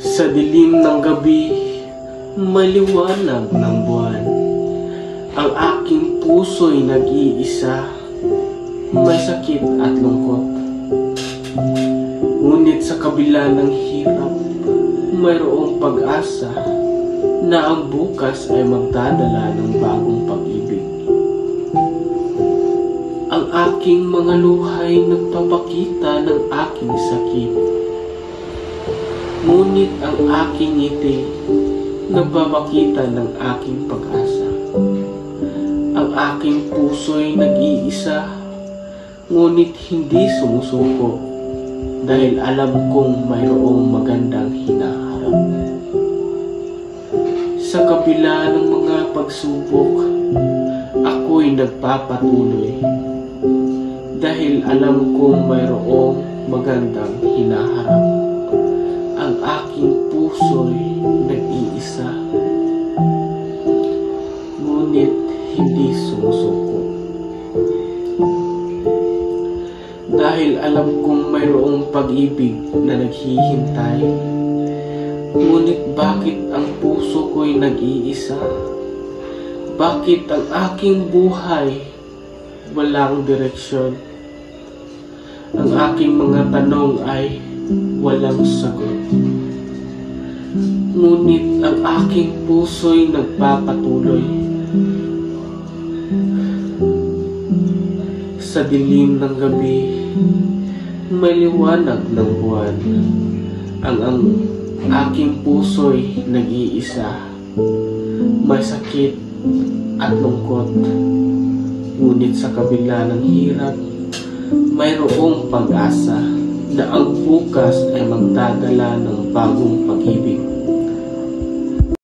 Sa dilim ng gabi, maliwanag ng buwan, ang aking puso'y nag-iisa, may sakit at lungkot. Ngunit sa kabila ng hirap, mayroong pag-asa na ang bukas ay magdadala ng bagong pag-ibig. Ang aking mga luhay nagpapakita ng aking sakit, ngunit ang aking ngiti nagpapakita ng aking pag-asa. Ang aking puso'y nag-iisa, ngunit hindi sumusuko dahil alam kong mayroong magandang hinaharap. Sa kabila ng mga pagsubok, ako'y nagpapatuloy dahil alam kong mayroong magandang hinaharap. Ang aking puso'y nag-iisa, ngunit hindi sumusuko. Dahil alam kong mayroong pag-ibig na naghihintay, ngunit bakit ang puso ko'y nag-iisa? Bakit ang aking buhay walang direksyon? Ang aking mga tanong ay walang sagot. Ngunit ang aking puso'y nagpapatuloy. Sa dilim ng gabi, may liwanag ng buwan. Ang aking puso'y nag-iisa, may sakit at lungkot. Ngunit sa kabila ng hirap, mayroong pag-asa na ang bukas ay magdadala ng bagong pag-ibig.